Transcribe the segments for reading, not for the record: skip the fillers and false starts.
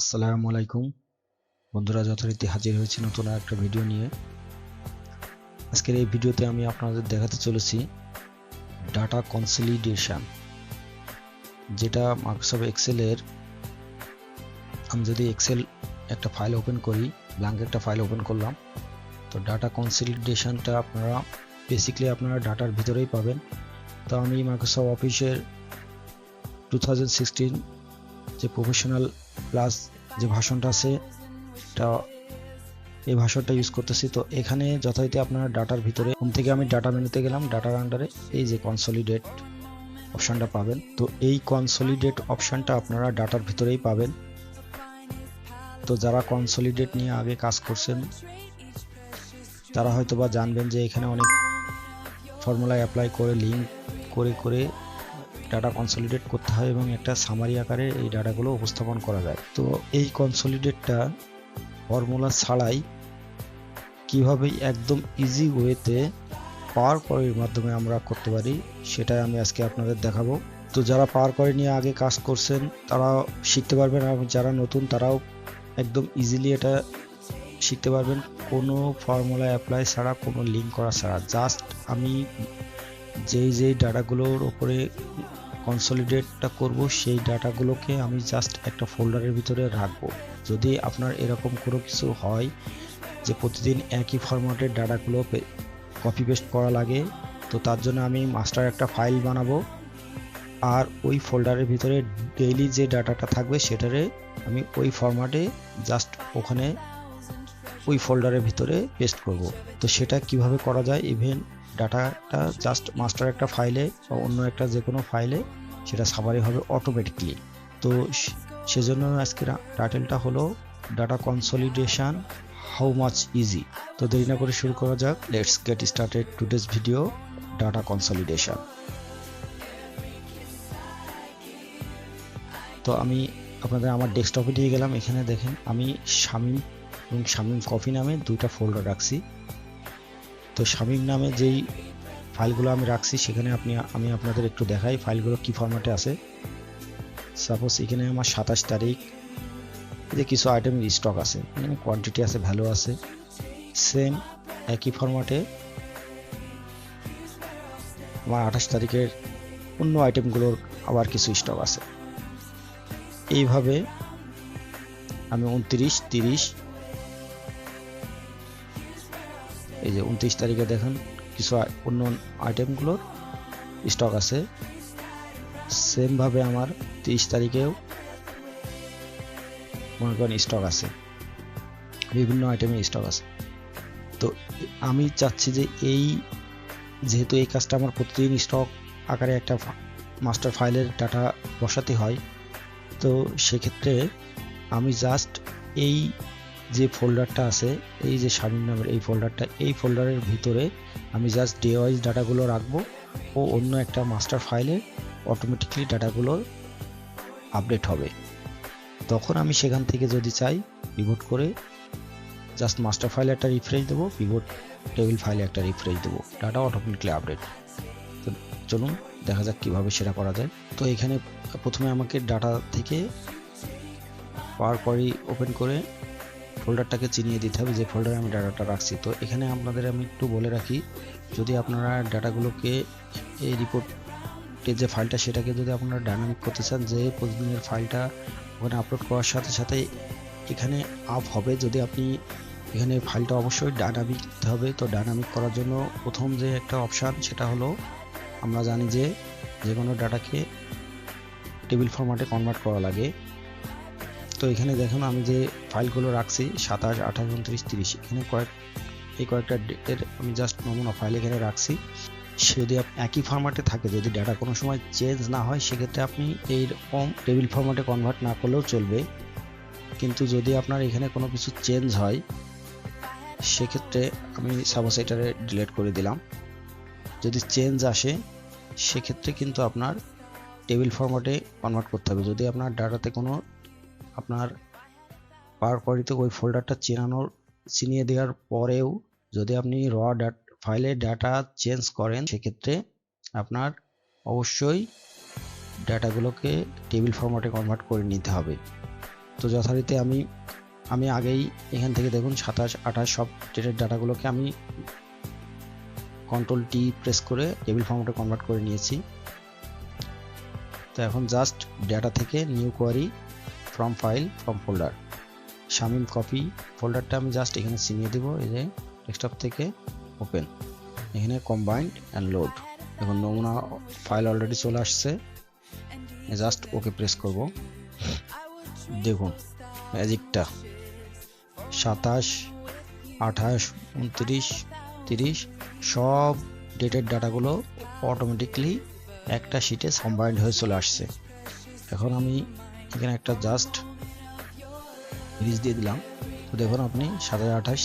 আসসালামু আলাইকুম বন্ধুরা, যথারীতি হাজির হয়েছি নতুন একটা ভিডিও নিয়ে। আজকের এই ভিডিওতে আমি আপনাদের দেখাতে চলেছি ডাটা কনসলিডেশন, যেটা মাইক্রোসফট এক্সেলের। আমি যদি এক্সেল একটা ফাইল ওপেন করি, ব্ল্যাঙ্ক একটা ফাইল ওপেন করলাম, তো ডাটা কনসলিডেশনটা আপনারা বেসিক্যালি আপনারা ডাটার ভিতরেই পাবেন। তো আমি মাইক্রোসফট অফিসের 2016 যে প্রফেশনাল প্লাস যে ভার্সনটা আছে, এই ভাষাটা ইউজ করতেছি। তো এখানে যথারীতি আপনারা ডাটার ভিতরে হোম থেকে আমি ডাটা মেনুতে গেলাম, ডাটার আন্ডারে এই যে কনসলিডেট অপশনটা পাবেন। তো এই কনসলিডেট অপশনটা আপনারা ডাটার ভিতরেই পাবেন। তো যারা কনসলিডেট নিয়ে আগে কাজ করছেন তারা হয়তো বা জানবেন যে এখানে অনেক ফর্মুলা অ্যাপ্লাই করে লিঙ্ক করে করে ডাটা কনসলিডেট করতে হয় এবং একটা সামারি আকারে এই ডাটাগুলো উপস্থাপন করা যায়। তো এই কনসলিডেটটা ফর্মুলা ছাড়াই কিভাবে একদম ইজি ওয়েতে পাওয়ার পয়েন্টের মাধ্যমে আমরা করতে পারি, সেটাই আমি আজকে আপনাদের দেখাবো। তো যারা পাওয়ার পয়েন্ট নিয়ে আগে কাজ করছেন তারা শিখতে পারবেন, আর যারা নতুন তারাও একদম ইজিলি এটা শিখতে পারবেন, কোনো ফর্মুলা অ্যাপ্লাই ছাড়া, কোনো লিঙ্ক করা ছাড়া। জাস্ট আমি যেই ডাটাগুলোর উপরে কনসলিডেটটা করব সেই ডাটাগুলোকে আমি জাস্ট একটা ফোল্ডারের ভিতরে রাখবো। যদি আপনার এরকম কোনো কিছু হয় যে প্রতিদিন একই ফরম্যাটের ডাটাগুলো কপি পেস্ট করা লাগে, তো তার জন্য আমি মাস্টার একটা ফাইল বানাবো, আর ওই ফোল্ডারের ভিতরে ডেইলি যে ডাটাটা থাকবে সেটারে আমি ওই ফরম্যাটে জাস্ট ওখানে ওই ফোল্ডারের ভিতরে পেস্ট করব। তো সেটা কিভাবে করা যায়, ইভেন ডাটাটা জাস্ট মাস্টার একটা ফাইলে বা অন্য একটা যে কোনো ফাইলে সেটা সামারি হবে অটোমেটিকলি। তো সেজন্য আজকের টাইটেলটা হলো data consolidation how much easy. তো দেরি না করে শুরু করা যাক। Let's get started today's video, data consolidation. তো আমি আপনাদের আমার ডেস্কটপে নিয়ে গেলাম। এখানে দেখেন আমি শামীম এবং শামীম কফি নামে দুইটা ফোল্ডার রাখছি। তো শামীম নামে যেই ফাইলগুলো আমি রাখছি সেখানে আমি আপনাদের একটু দেখাই ফাইলগুলো কি ফরম্যাটে আছে। সাপোজ এখানে আমার 27 তারিখ, যে কিছু আইটেমের স্টক আছে, এখানে কোয়ান্টিটি আছে, ভ্যালু আছে। সেম একই ফরম্যাটে আমার 28 তারিখের অন্য আইটেমগুলোর আবার কিছু স্টক আছে। এইভাবে আমি 29, 30, এই যে 29 তারিখে দেখেন কিছু অন্য আইটেমগুলোর স্টক আছে। সেম ভাবে আমার 30 তারিখেও মনে করেন স্টক আছে, বিভিন্ন আইটেমের স্টক আছে। তো আমি চাচ্ছি যে যেহেতু এই কাজটা আমার প্রতিদিন স্টক আকারে একটা মাস্টার ফাইলের ডাটা বসাতে হয়, তো সেক্ষেত্রে আমি জাস্ট এই যে ফোল্ডারটা আছে, এই যে শামীম নামের এই ফোল্ডারটা, এই ফোল্ডারের ভিতরে আমি জাস্ট ডে ওয়াইজ ডাটাগুলো রাখবো ও অন্য একটা মাস্টার ফাইলে অটোমেটিকলি ডাটাগুলো আপডেট হবে। তখন আমি সেখান থেকে যদি চাই পিভট করে জাস্ট মাস্টার ফাইলে একটা রিফ্রেশ দেবো, পিভট টেবিল ফাইলে একটা রিফ্রেশ দেবো, ডাটা অটোমেটিকলি আপডেট। তো চলুন দেখা যাক কিভাবে সেটা করা যায়। তো এখানে প্রথমে আমাকে ডাটা থেকে পাওয়ার পরই ওপেন করে ফোল্ডারটাকে চিনিয়ে দিতে হবে যে ফোল্ডারে আমি ডাটাটা রাখছি। তো এখানে আপনাদের আমি একটু বলে রাখি, যদি আপনারা ডাটাগুলোকে এই রিপোর্টের যে ফাইলটা সেটাকে যদি আপনারা ডাইনামিক করতে চান, যে প্রতিদিনের ফাইলটা ওখানে আপলোড করার সাথে সাথে এখানে আপ হবে, যদি আপনি এখানে ফাইলটা অবশ্যই ডাইনামিক দিতে হবে। তো ডাইনামিক করার জন্য প্রথম যে একটা অপশান সেটা হলো, আমরা জানি যে কোনো ডাটাকে টেবিল ফরম্যাটে কনভার্ট করা লাগে। তো এখানে দেখুন আমি যে ফাইলগুলো রাখছি 27, 28, 29, 30, এখানে কয়েকটা ডেটের আমি জাস্ট নমুনা ফাইল এখানে রাখছি। যদি একই ফরম্যাটে থাকে, যদি ডাটা কোনো সময় চেঞ্জ না হয়, সেক্ষেত্রে আপনি এইরকম টেবিল ফরম্যাটে কনভার্ট না করলেও চলবে। কিন্তু যদি আপনার এখানে কোনো কিছু চেঞ্জ হয়, সেক্ষেত্রে আমি সাপোজ এটারে ডিলিট করে দিলাম। যদি চেঞ্জ আসে সেক্ষেত্রে কিন্তু আপনার টেবিল ফরম্যাটে কনভার্ট করতে হবে। যদি আপনার ডাটাতে কোনো আপনার পাওয়ার পয়েন্টে ওই ফোল্ডারটা চিনিয়ে দেওয়ার পরেও যদি আপনি ফাইলে ডাটা চেঞ্জ করেন, সেক্ষেত্রে আপনার অবশ্যই ডাটাগুলোকে টেবিল ফরম্যাটে কনভার্ট করে নিতে হবে। তো যথারীতি আমি আগেই এখান থেকে দেখুন 27, 28 সব ডেটের ডাটাগুলোকে আমি কন্ট্রোল টি প্রেস করে টেবিল ফরম্যাটে কনভার্ট করে নিয়েছি। তো এখন জাস্ট ডেটা থেকে new query from file from folder Shamim copy ফোল্ডারটা আমি জাস্ট এখানে চিনিয়ে দেব। এই যে ডেস্কটপ থেকে ওপেন, এখানে কম্বাইন্ড অ্যান্ড লোড। এখন নমুনা ফাইল অলরেডি চলে আসছে, জাস্ট ওকে প্রেস করব। দেখুন ম্যাজিকটা 27, 28, 29, 30 সব ডেটের ডাটাগুলো অটোমেটিকলি একটা শিটে কম্বাইন্ড হয়ে চলে আসছে। এখন আমি এখানে একটা জাস্ট সিরিজ দিয়ে দিলাম। তো দেখুন আপনি 27, 28,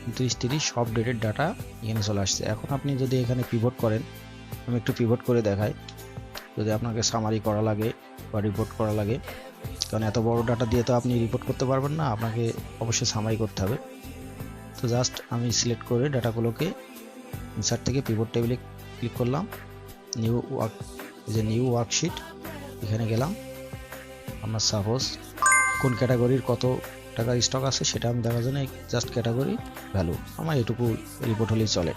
29, 30 সব ডেটের ডাটা এখানে চলে আসছে। এখন আপনি যদি এখানে পিভট করেন, আমি একটু পিভট করে দেখাই, যদি আপনাকে সামারি করা লাগে বা রিপোর্ট করা লাগে, কারণ এত বড় ডাটা দিয়ে তো আপনি রিপোর্ট করতে পারবেন না, আপনাকে অবশ্যই সামারি করতে হবে। তো জাস্ট আমি সিলেক্ট করে ডাটাগুলোকে ইনসার্ট থেকে পিভট টেবিলে ক্লিক করলাম, নিউ ওয়ার্কশিট এখানে গেলাম। আমার সাপোজ কোন ক্যাটাগরির কত টাকার স্টক আছে সেটা আমি দেখার জন্য জাস্ট ক্যাটাগরি ভ্যালু আমার এটুকু রিপোর্ট হলেই চলে,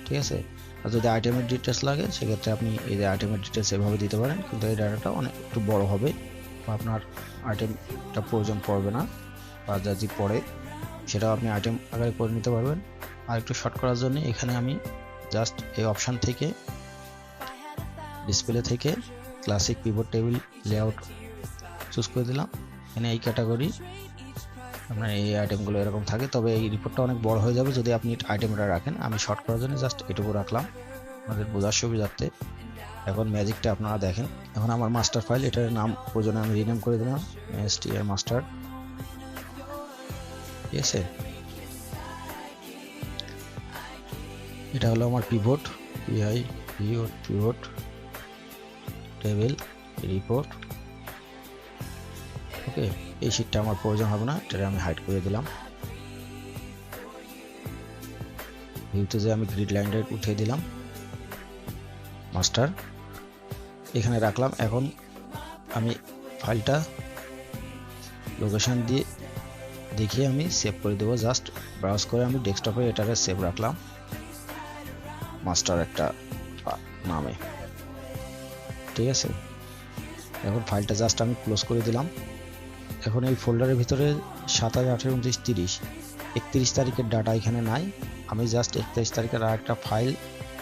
ঠিক আছে। আর যদি আইটেমের ডিটেলস লাগে সেক্ষেত্রে আপনি এই যে আইটেমের ডিটেলস এভাবে দিতে পারেন, কিন্তু এই ডাটাটা অনেক একটু বড় হবে বা আপনার আইটেমটা প্রয়োজন পড়বে না, বা যদি পড়ে সেটাও আপনি আইটেম আকারে করে নিতে পারবেন। আর একটু শর্ট করার জন্য এখানে আমি জাস্ট এই অপশান থেকে ডিসপ্লে থেকে classic pivot table layout choose করে দিলাম। এখানে এই ক্যাটাগরি আপনার এই আইটেমগুলো এরকম থাকে, তবে এই রিপোর্টটা অনেক বড় হয়ে যাবে যদি আপনি আইটেমটা রাখেন। আমি শর্ট করার জন্য জাস্ট এটুকু রাখলাম আমাদের বোঝার সুবিধার্থে। এখন ম্যাজিকটা আপনারা দেখেন। এখন আমার মাস্টার ফাইল, এটার নাম প্রয়োজনে আমি রিনেম করে দিলাম str মাস্টার, ঠিক আছে। এটা হলো আমার পিভট পিভট টেবিল রিপোর্ট, ওকে। এই শীটটা আমার প্রয়োজন হবে না, এটা আমি হাইড করে দিলাম। ভিউতে যে আমি গ্রিড লাইনটা উঠিয়ে দিলাম, মাস্টার এখানে রাখলাম। এখন আমি ফাইলটা লোকেশন দিয়ে দেখিয়ে আমি সেভ করে দেবো। জাস্ট ব্রাউজ করে আমি ডেস্কটপে এটারে সেভ রাখলাম মাস্টার একটা নামে, ঠিক আছে। এখন ফাইলটা জাস্ট আমি ক্লোজ করে দিলাম। এখন এই ফোল্ডারের ভিতরে 27, 28, 29, 30 31 তারিখের ডাটা এখানে নাই। আমি জাস্ট 31 তারিখের আর একটা ফাইল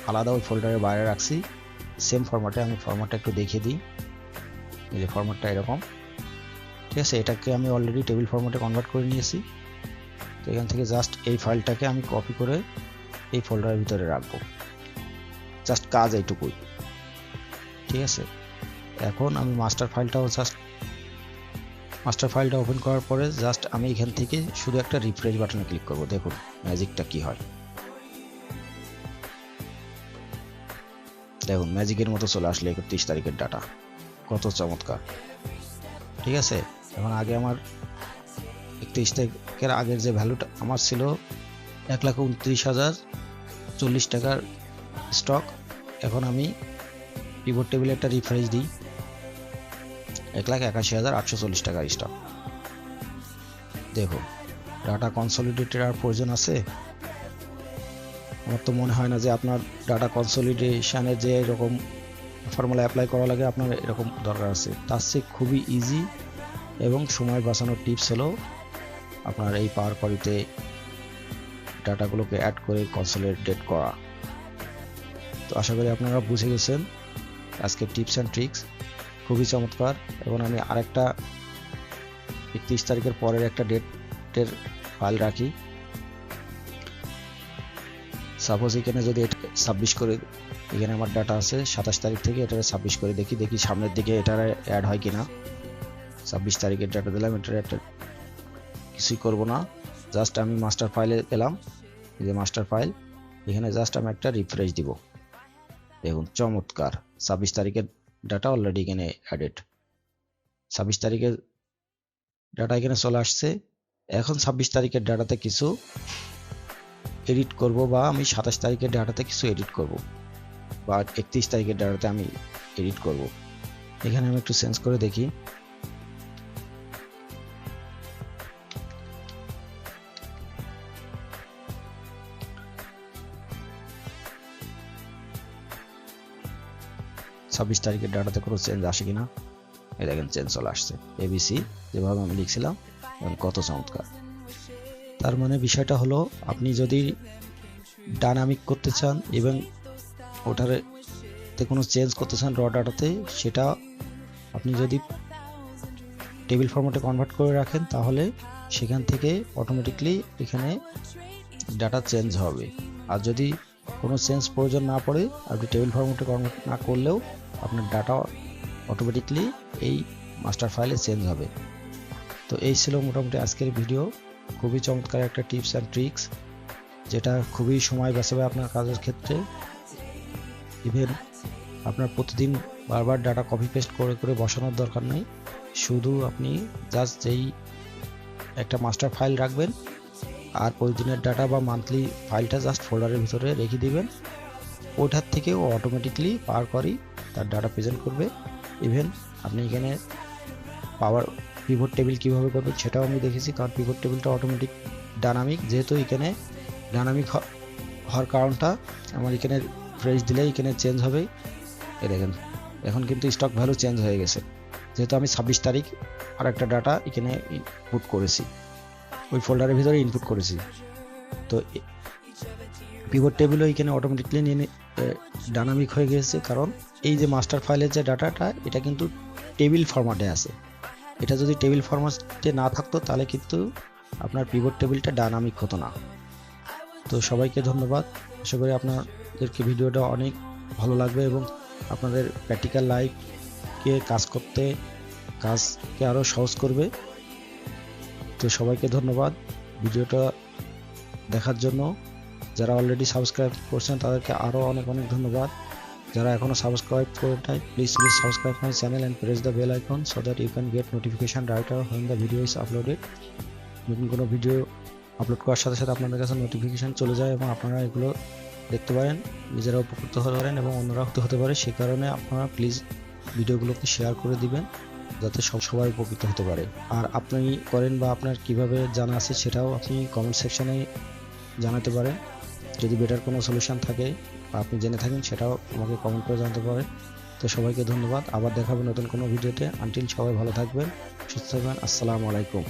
আলাদা ওই ফোল্ডারের বাইরে রাখছি সেম ফরম্যাটে। আমি ফরম্যাটটা একটু দেখিয়ে দিই, এই যে ফরম্যাটটা এরকম, ঠিক আছে। এটাকে আমি অলরেডি টেবিল ফরম্যাটে কনভার্ট করে নিয়েছি। তো এখান থেকে জাস্ট এই ফাইলটাকে আমি কপি করে এই ফোল্ডারের ভিতরে রাখবো, জাস্ট কাজ এইটুকুই, ঠিক আছে। এখন আমি মাস্টার ফাইলটা ওপেন করার পরে জাস্ট আমি এখান থেকে শুধু একটা রিফ্রেশ বাটনে ক্লিক করব। দেখুন ম্যাজিকটা কি হয়, দেখুন ম্যাজিকের মতো চলে আসলে 31 তারিখের ডাটা, কত চমৎকার, ঠিক আছে। এখন আগে আমার 31 তারিখের আগের যে ভ্যালুটা আমার ছিল 1,29,040 টাকার স্টক, এখন আমি পিভট টেবিলে একটা রিফ্রেশ দিই, 1,81,840 টাকার স্টক। দেখুন ডাটা কনসলিডেটেড আর প্রয়োজন আছে? আমার তো মনে হয় না যে আপনার ডাটা কনসলিডেশনে যে এরকম ফর্মুলা অ্যাপ্লাই করা লাগে আপনার এরকম দরকার আছে। তার চেয়ে খুবই ইজি এবং সময় বাঁচানোর টিপস হলো আপনার এই পাওয়ার কোয়ারিতে ডাটাগুলোকে অ্যাড করে কনসলিডেট করা। তো আশা করি আপনারা বুঝে গেছেন আজকে টিপস অ্যান্ড ট্রিক্স, খুবই চমৎকার। এবং আমি আরেকটা 31 তারিখের পরের একটা ডেটের ফাইল রাখি। সাপোজ এখানে যদি 26 করে, এখানে আমার ডাটা আছে 27 তারিখ থেকে, এটা 26 করে দেখি সামনের দিকে এটার অ্যাড হয় কিনা। 26 তারিখের ডাটা দিলাম, এটার একটা কিছুই করব না, জাস্ট আমি মাস্টার ফাইলে গেলাম, এই যে মাস্টার ফাইল, এখানে জাস্ট আমি একটা রিফ্রেশ দিব। দেখুন চমৎকার 26 তারিখের ডাটা অলরেডি এখানে অ্যাডেড, 26 তারিখের ডাটা এখানে চলে আসছে। এখন 26 তারিখের ডাটাতে কিছু এডিট করব, বা আমি 27 তারিখের ডাটাতে কিছু এডিট করব, বা 31 তারিখের ডাটাতে আমি এডিট করব। এখানে আমি একটু চেঞ্জ করে দেখি, 26 তারিখের ডাটাতে কোনো চেঞ্জ আসে কিনা। এই দেখেন চেঞ্জ চলে আসছে, এবিসি যেভাবে আমি লিখছিলাম, এবং কত চমৎকার। তার মানে বিষয়টা হলো, আপনি যদি ডাইনামিক করতে চান এবং ওটাতে কোনো চেঞ্জ করতে চান র ডাটাতে, সেটা আপনি যদি টেবিল ফরম্যাটে কনভার্ট করে রাখেন, তাহলে সেখান থেকে অটোমেটিকলি এখানে ডাটা চেঞ্জ হবে। আর যদি কোনো চেঞ্জ প্রয়োজন না পড়ে, আপনি টেবিল ফরম্যাটে কনভার্ট না করলেও আপনার ডাটা অটোমেটিকলি এই মাস্টার ফাইলে চেঞ্জ হবে। তো এই ছিল মোটামুটি আজকের ভিডিও। খুবই চমৎকার একটা টিপস অ্যান্ড ট্রিক্স, যেটা খুবই সময় বাঁচাবে আপনার কাজের ক্ষেত্রে। ইভেন আপনার প্রতিদিন বারবার ডাটা কপি পেস্ট করে করে বসানোর দরকার নেই। শুধু আপনি জাস্ট যেই একটা মাস্টার ফাইল রাখবেন, আর প্রতিদিনের ডাটা বা মান্থলি ফাইলটা জাস্ট ফোল্ডারের ভিতরে রেখে দিবেন। ওটার থেকে ও অটোমেটিকলি পার করেই তার ডাটা প্রেজেন্ট করবে। ইভেন আপনি এখানে পাওয়ার পিভট টেবিল কীভাবে করবেন সেটাও আমি দেখেছি, কারণ পিভট টেবিলটা অটোমেটিক ডাইনামিক, যেহেতু এখানে ডাইনামিক হওয়ার কারণটা আমার এখানে ফ্রেশ দিলে এখানে চেঞ্জ হবে। এ দেখেন এখন কিন্তু স্টক ভ্যালু চেঞ্জ হয়ে গেছে, যেহেতু আমি 26 তারিখ আর একটা ডাটা এখানে ইনপুট করেছি, ওই ফোল্ডারের ভিতরে ইনপুট করেছি। তো পিভট টেবিলও এখানে অটোমেটিকলি ডাইনামিক হয়ে গেছে, কারণ এই যে মাস্টার ফাইলের যে ডাটাটা, এটা কিন্তু টেবিল ফরম্যাটে আছে। এটা যদি টেবিল ফরম্যাটে না থাকতো, তাহলে কিন্তু আপনার পিভট টেবিলটা ডাইনামিক হতো না। তো সবাইকে ধন্যবাদ। আশা করি আপনাদেরকে ভিডিওটা অনেক ভালো লাগবে এবং আপনাদের প্র্যাকটিক্যাল লাইফকে কাজকে আরও সহজ করবে। তো সবাইকে ধন্যবাদ ভিডিওটা দেখার জন্য। যারা অলরেডি সাবস্ক্রাইব করছেন তাদেরকে আরও অনেক অনেক ধন্যবাদ। যারা এখনও সাবস্ক্রাইব করে নাই, please subscribe my channel and press the bell icon so that you can get notification right hour when the video is uploaded। নতুন কোনো ভিডিও আপলোড করার সাথে সাথে আপনাদের কাছে নোটিফিকেশান চলে যায় এবং আপনারা এগুলো দেখতে পারেন, নিজেরা উপকৃত হতে পারেন এবং অন্যরা হতে পারে। সে কারণে আপনারা প্লিজ ভিডিওগুলোকে শেয়ার করে দিবেন, যাতে সবাই উপকৃত হতে পারে। আর আপনি করেন বা আপনার কিভাবে জানা আছে সেটাও আপনি কমেন্ট সেকশনে জানাতে পারেন। যদি বেটার কোনো সলিউশন থাকে বা আপনি জেনে থাকেন, সেটাও আমাকে কমেন্ট করে জানাতে পারেন। তো সবাইকে ধন্যবাদ, আবার দেখাবো নতুন কোনো ভিডিওতে। আনটিল সবাই ভালো থাকবেন, সুস্থ থাকবেন। আসসালামু আলাইকুম।